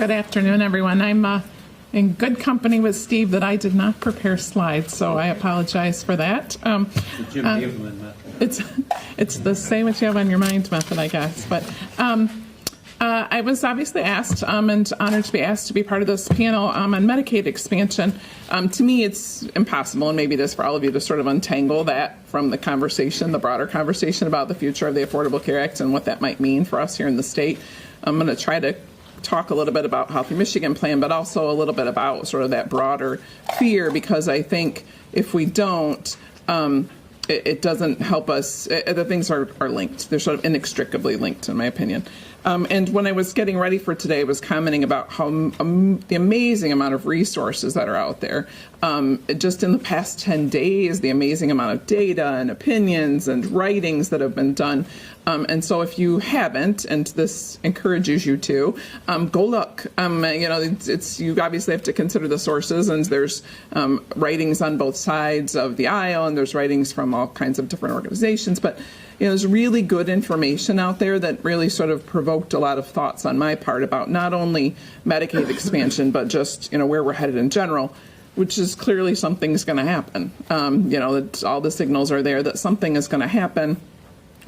Good afternoon, everyone. I'm in good company with Steve that I did not prepare slides, so I apologize for that. The Jim Haberman method. It's the say what you have on your mind method, I guess. But I was obviously asked and honored to be asked to be part of this panel on Medicaid expansion. To me, it's impossible, and maybe it is for all of you, to sort of untangle that from the conversation, the broader conversation about the future of the Affordable Care Act and what that might mean for us here in the state. I'm going to try to talk a little bit about Healthy Michigan Plan, but also a little bit about sort of that broader fear, because I think if we don't, it doesn't help us. The things are linked. They're sort of inextricably linked, in my opinion. And when I was getting ready for today, I was commenting about how the amazing amount of resources that are out there. Just in the past 10 days, the amazing amount of data and opinions and writings that have been done. And so if you haven't, and this encourages you to, go look. You obviously have to consider the sources, and there's writings on both sides of the aisle, and there's writings from all kinds of different organizations. But there's really good information out there that really sort of provoked a lot of thoughts on my part about not only Medicaid expansion, but just where we're headed in general, which is clearly something's going to happen. That all the signals are there that something is going to happen.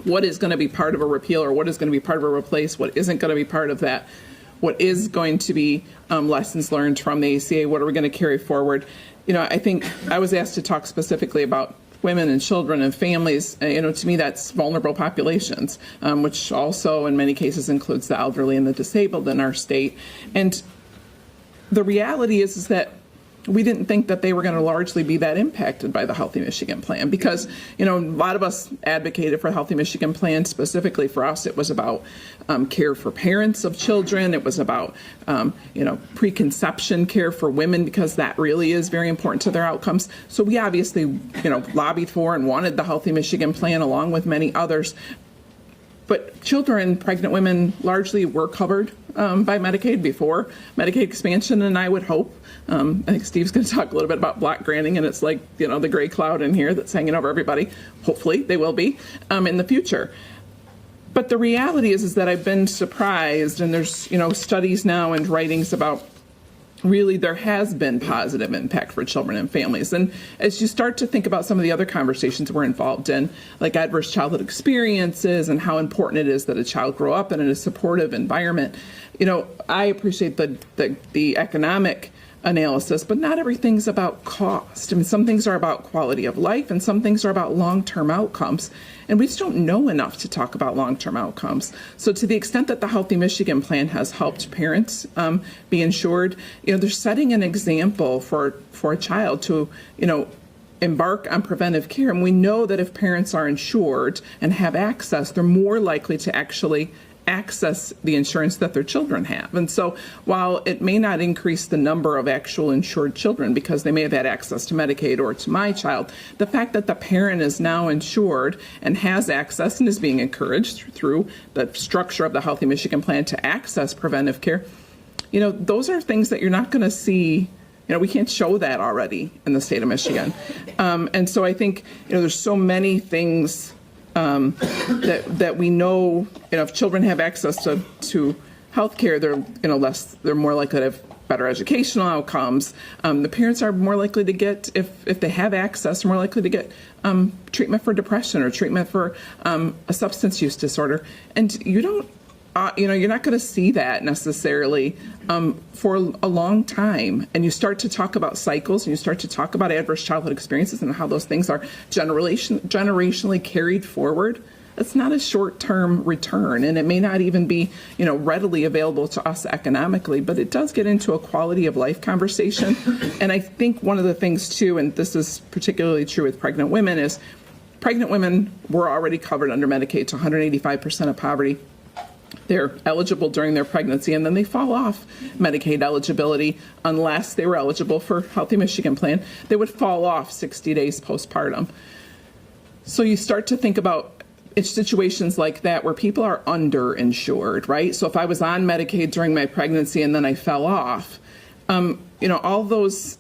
What is going to be part of a repeal, or what is going to be part of a replace? What isn't going to be part of that? What is going to be lessons learned from the ACA? What are we going to carry forward? I think I was asked to talk specifically about women and children and families. To me, that's vulnerable populations, which also in many cases includes the elderly and the disabled in our state. And the reality is that we didn't think that they were going to largely be that impacted by the Healthy Michigan Plan, because, a lot of us advocated for the Healthy Michigan Plan. Specifically for us, it was about care for parents of children. It was about, preconception care for women, because that really is very important to their outcomes. So we obviously, lobbied for and wanted the Healthy Michigan Plan along with many others. But children, pregnant women largely were covered by Medicaid before Medicaid expansion, and I would hope, I think Steve's going to talk a little bit about block granting, and it's like, the gray cloud in here that's hanging over everybody. Hopefully they will be in the future. But the reality is that I've been surprised, and there's, studies now and writings about really there has been positive impact for children and families. And as you start to think about some of the other conversations we're involved in, like adverse childhood experiences and how important it is that a child grow up in a supportive environment, I appreciate the economic analysis, but not everything's about cost. I mean, some things are about quality of life, and some things are about long-term outcomes. And we just don't know enough to talk about long-term outcomes. So to the extent that the Healthy Michigan Plan has helped parents be insured, they're setting an example for a child to, embark on preventive care. And we know that if parents are insured and have access, they're more likely to actually access the insurance that their children have. And so while it may not increase the number of actual insured children because they may have had access to Medicaid or to my child, the fact that the parent is now insured and has access and is being encouraged through the structure of the Healthy Michigan Plan to access preventive care, those are things that you're not going to see. We can't show that already in the state of Michigan. And so I think, there's so many things that we know, if children have access to health care, they're more likely to have better educational outcomes. The parents are more likely to get, if they have access, more likely to get treatment for depression or treatment for a substance use disorder. And you're not going to see that necessarily for a long time. And you start to talk about cycles, and you start to talk about adverse childhood experiences and how those things are generationally carried forward. It's not a short-term return, and it may not even be, readily available to us economically, but it does get into a quality of life conversation. And I think one of the things too, and this is particularly true with pregnant women, is pregnant women were already covered under Medicaid to 185% of poverty. They're eligible during their pregnancy, and then they fall off Medicaid eligibility unless they were eligible for Healthy Michigan Plan. They would fall off 60 days postpartum. So you start to think about situations like that where people are underinsured, right? So if I was on Medicaid during my pregnancy and then I fell off, all those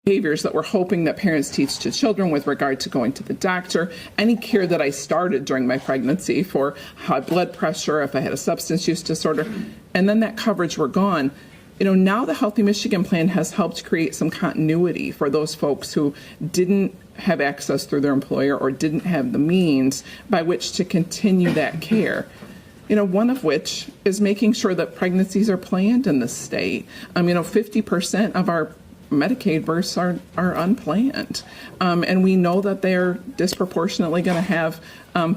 behaviors that we're hoping that parents teach to children with regard to going to the doctor, any care that I started during my pregnancy for high blood pressure, if I had a substance use disorder, and then that coverage were gone. Now the Healthy Michigan Plan has helped create some continuity for those folks who didn't have access through their employer or didn't have the means by which to continue that care. One of which is making sure that pregnancies are planned in the state. 50% of our Medicaid births are unplanned. And we know that they're disproportionately going to have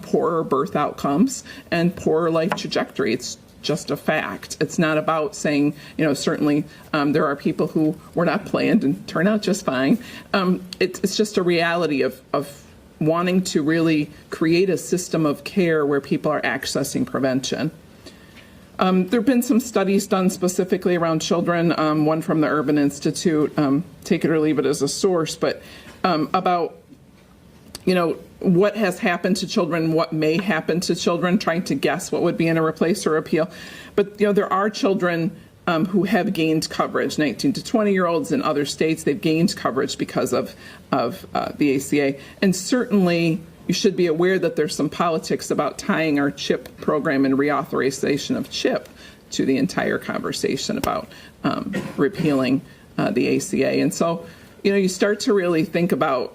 poorer birth outcomes and poorer life trajectory. It's just a fact. It's not about saying, certainly there are people who were not planned and turn out just fine. It's just a reality of wanting to really create a system of care where people are accessing prevention. There have been some studies done specifically around children, one from the Urban Institute, take it or leave it as a source, but about, what has happened to children, what may happen to children, trying to guess what would be in a replace or appeal. But, there are children who have gained coverage, 19 to 20-year-olds in other states. They've gained coverage because of the ACA. And certainly, you should be aware that there's some politics about tying our CHIP program and reauthorization of CHIP to the entire conversation about repealing the ACA. And so, you start to really think about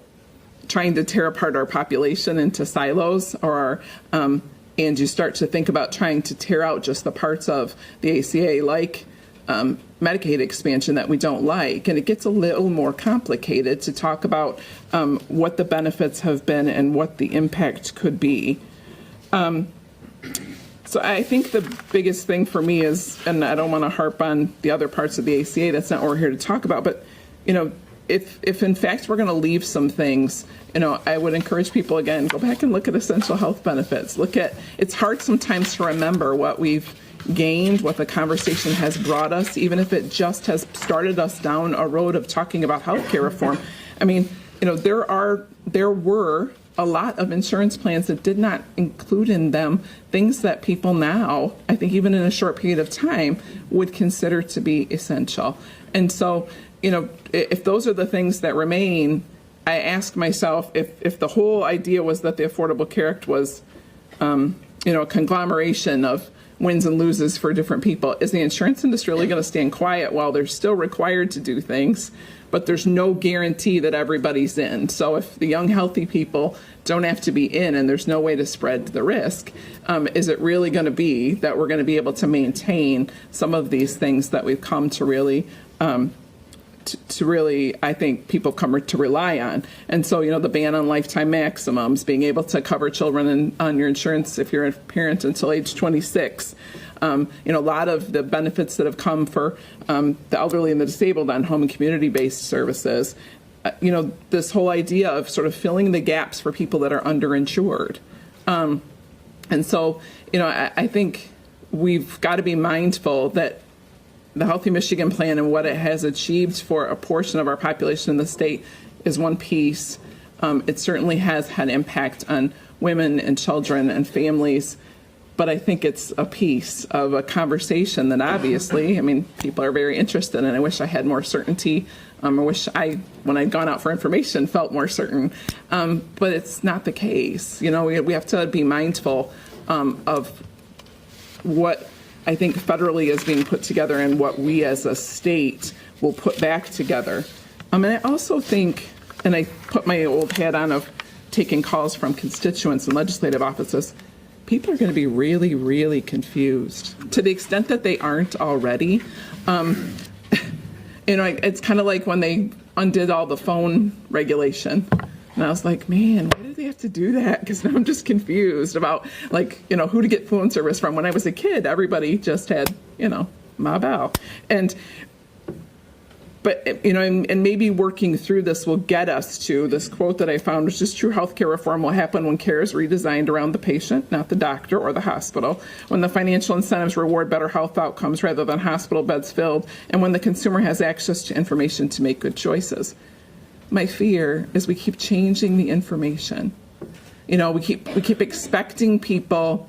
trying to tear apart our population into silos, and you start to think about trying to tear out just the parts of the ACA, like Medicaid expansion, that we don't like. And it gets a little more complicated to talk about what the benefits have been and what the impact could be. So I think the biggest thing for me is, and I don't want to harp on the other parts of the ACA, that's not what we're here to talk about, but, if in fact we're going to leave some things, I would encourage people, again, go back and look at essential health benefits. It's hard sometimes to remember what we've gained, what the conversation has brought us, even if it just has started us down a road of talking about healthcare reform. There were a lot of insurance plans that did not include in them things that people now, I think even in a short period of time, would consider to be essential. And so, if those are the things that remain, I ask myself if the whole idea was that the Affordable Care Act was, a conglomeration of wins and loses for different people, is the insurance industry really going to stand quiet while they're still required to do things, but there's no guarantee that everybody's in? So if the young, healthy people don't have to be in and there's no way to spread the risk, is it really going to be that we're going to be able to maintain some of these things that we've come to really I think people come to rely on? And so, the ban on lifetime maximums, being able to cover children on your insurance if you're a parent until age 26. A lot of the benefits that have come for the elderly and the disabled on home and community-based services. This whole idea of sort of filling the gaps for people that are underinsured. And so, I think we've got to be mindful that the Healthy Michigan Plan and what it has achieved for a portion of our population in the state is one piece. It certainly has had impact on women and children and families, but I think it's a piece of a conversation that obviously, people are very interested in. I wish I had more certainty. I wish when I'd gone out for information, felt more certain. But it's not the case. We have to be mindful of what I think federally is being put together and what we as a state will put back together. And I also think, and I put my old hat on of taking calls from constituents and legislative offices, people are going to be really, really confused to the extent that they aren't already. It's kind of like when they undid all the phone regulation. And I was like, man, why did they have to do that? Because now I'm just confused about, who to get phone service from. When I was a kid, everybody just had, Ma Bell. But maybe working through this will get us to this quote that I found, which is true healthcare reform will happen when care is redesigned around the patient, not the doctor or the hospital, when the financial incentives reward better health outcomes rather than hospital beds filled, and when the consumer has access to information to make good choices. My fear is we keep changing the information. We keep expecting people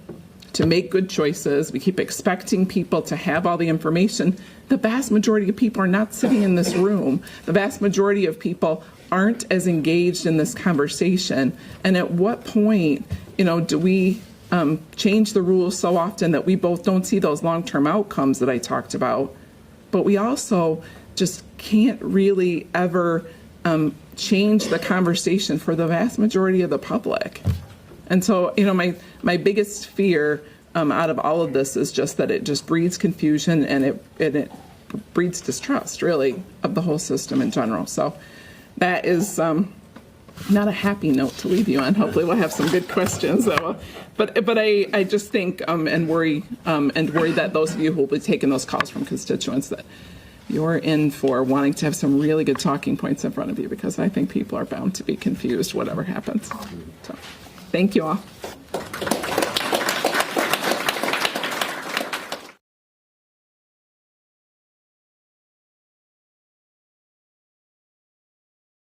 to make good choices. We keep expecting people to have all the information. The vast majority of people are not sitting in this room. The vast majority of people aren't as engaged in this conversation. And at what point, do we change the rules so often that we both don't see those long-term outcomes that I talked about, but we also just can't really ever change the conversation for the vast majority of the public. And so, my biggest fear out of all of this is just that it just breeds confusion and it breeds distrust, really, of the whole system in general. So that is not a happy note to leave you on. Hopefully we'll have some good questions. But I just think and worry that those of you who will be taking those calls from constituents, that you're in for wanting to have some really good talking points in front of you, because I think people are bound to be confused whatever happens. So thank you all.